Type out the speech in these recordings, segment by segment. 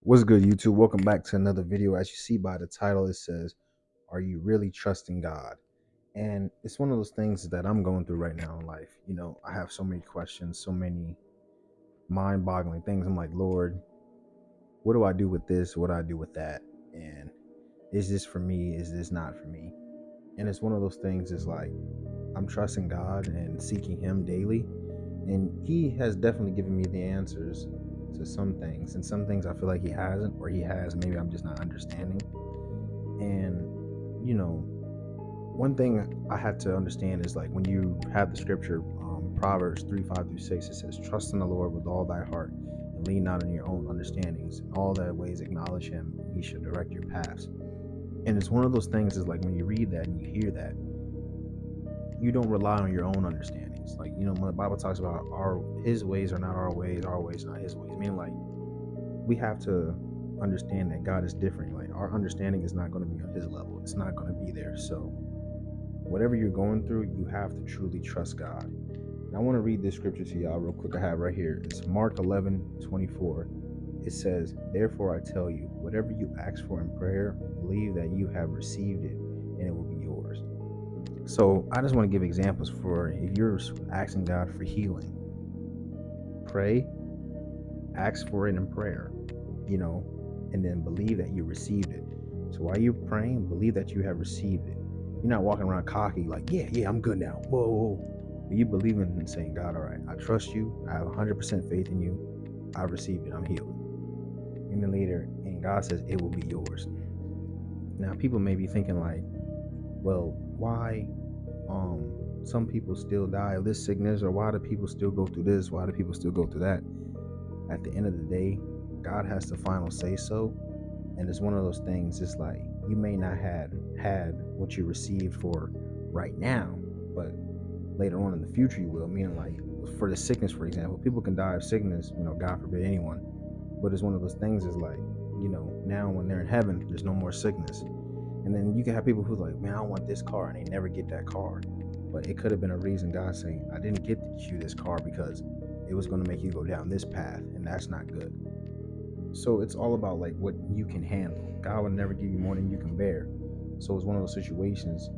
What's good, YouTube? Welcome back to another video. As you see by the title, it says, "Are you really trusting God?" And it's one of those things that I'm going through right now in life. I have so many questions, so many mind boggling things. I'm like, Lord, what do I do with this? What do I do with that? And is this for me? Is this not for me? And it's one of those things, is like, I'm trusting God and seeking Him daily. And He has definitely given me the answers to some things. And some things I feel like He hasn't, or He has. Maybe I'm just not understanding. And one thing I had to understand is, like, when you have the scripture, Proverbs 3:5-6, it says, "Trust in the Lord with all thy heart, and lean not on your own understandings. In all thy ways acknowledge Him, and He should direct your paths." And it's one of those things, is like, when you read that and you hear that, you don't rely on your own understandings. Like, when the Bible talks about His ways are not our ways not His ways. Meaning, like, we have to understand that God is different. Like, our understanding is not going to be on His level. It's not going to be there. So whatever you're going through, you have to truly trust God. And I want to read this scripture to y'all real quick. I have right here. It's Mark 11:24. It says, "Therefore I tell you, whatever you ask for in prayer, believe that you have received it, and it will be yours." So I just want to give examples for, if you're asking God for healing, pray, ask for it in prayer, and then believe that you received it. So while you're praying, believe that you have received it. You're not walking around cocky like, yeah, I'm good now. Whoa, whoa. But you believe in and saying, God, all right, I trust you. I have 100% faith in you. I received it. I'm healed. And then later, and God says it will be yours. Now, people may be thinking like, well, why some people still die of this sickness, or why do people still go through this? Why do people still go through that? At the end of the day, God has the final say so. And it's one of those things, it's like, you may not have had what you received for right now, but later on in the future you will. Meaning, like, for the sickness, for example, people can die of sickness, God forbid anyone. But it's one of those things, is like, now when they're in heaven, there's no more sickness. And then you can have people who's like, man, I want this car, and they never get that car. But it could have been a reason God saying, I didn't get you this car because it was going to make you go down this path, and that's not good. So it's all about, like, what you can handle. God will never give you more than you can bear. So it's one of those situations.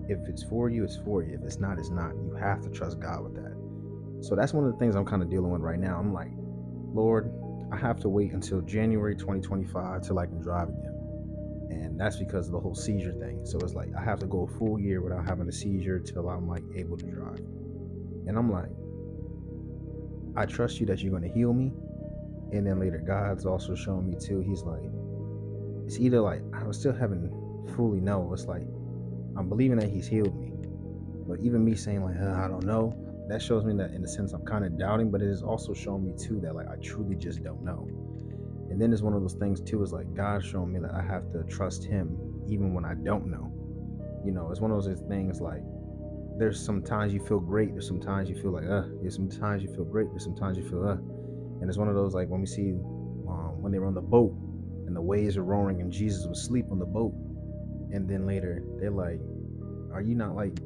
If it's for you, it's for you. If it's not, it's not. You have to trust God with that. So that's one of the things I'm kind of dealing with right now. I'm like, Lord, I have to wait until January 2025 till I can drive again. And that's because of the whole seizure thing. So it's like, I have to go a full year without having a seizure till I'm, like, able to drive. And I'm like, I trust you that you're going to heal me. And then later, God's also showing me too. He's like, it's either like, I still haven't fully know. It's like, I'm believing that He's healed me. But even me saying like, I don't know, that shows me that in a sense I'm kind of doubting. But it is also showing me too that, like, I truly just don't know. And then it's one of those things too, is like, God's showing me that I have to trust Him even when I don't know. It's one of those things, like, there's sometimes you feel great. There's sometimes you feel like, there's sometimes you feel great. There's sometimes you feel, And it's one of those, like, when we see, when they were on the boat and the waves are roaring and Jesus was asleep on the boat. And then later they're like, are you not, like,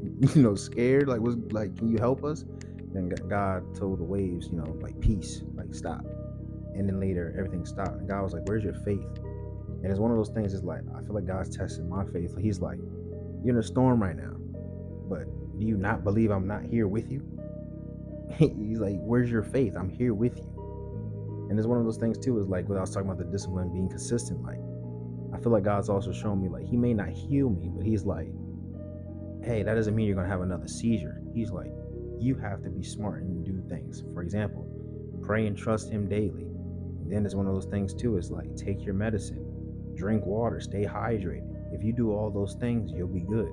scared? Like, what's, like, can you help us? Then God told the waves, like, peace, like, stop. And then later everything stopped. And God was like, where's your faith? And it's one of those things, is like, I feel like God's testing my faith. He's like, you're in a storm right now, but do you not believe I'm not here with you? He's like, where's your faith? I'm here with you. And it's one of those things too, is like, what I was talking about, the discipline, being consistent. Like, I feel like God's also showing me, like, He may not heal me, but He's like, hey, that doesn't mean you're going to have another seizure. He's like, you have to be smart and do things. For example, pray and trust Him daily. And then it's one of those things too, is like, take your medicine, drink water, stay hydrated. If you do all those things, you'll be good.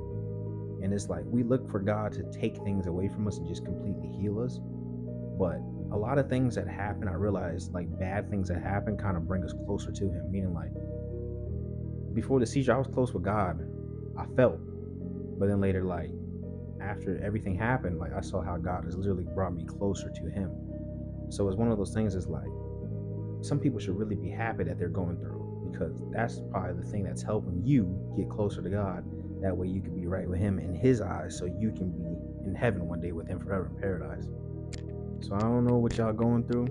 And it's like, we look for God to take things away from us and just completely heal us. But a lot of things that happen, I realize, like, bad things that happen kind of bring us closer to Him. Meaning, like, before the seizure, I was close with God. I felt. But then later, like, after everything happened, like, I saw how God has literally brought me closer to Him. So it's one of those things, is like, some people should really be happy that they're going through, because that's probably the thing that's helping you get closer to God. That way you can be right with Him in His eyes, so you can be in heaven one day with Him forever in paradise. So I don't know what y'all going through,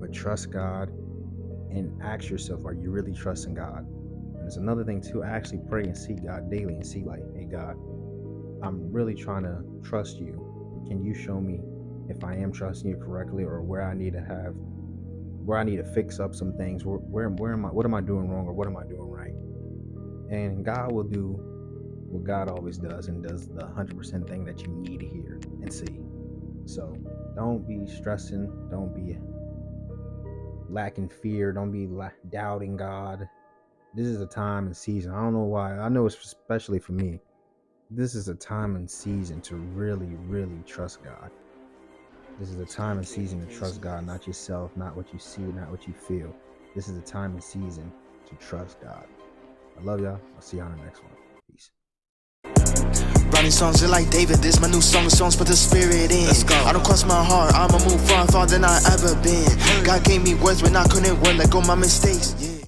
but trust God, and ask yourself, are you really trusting God? And there's another thing too. I actually pray and seek God daily and see like, hey God, I'm really trying to trust you. Can you show me if I am trusting you correctly, or where I need to fix up some things? Where am I? What am I doing wrong, or what am I doing right? And God will do what God always does, and does the 100% thing that you need to hear and see. So don't be stressing. Don't be lacking fear. Don't be doubting God. This is a time and season. I don't know why. I know it's especially for me. This is a time and season to really, really trust God. This is a time and season to trust God, not yourself, not what you see, not what you feel. This is a time and season to trust God. I love y'all. I'll see you on the next one. Peace. Writing songs just like David, this my new songs put the spirit in. I don't cross my heart, I'ma move far than I ever been. God gave me words when I couldn't word, let go my mistakes.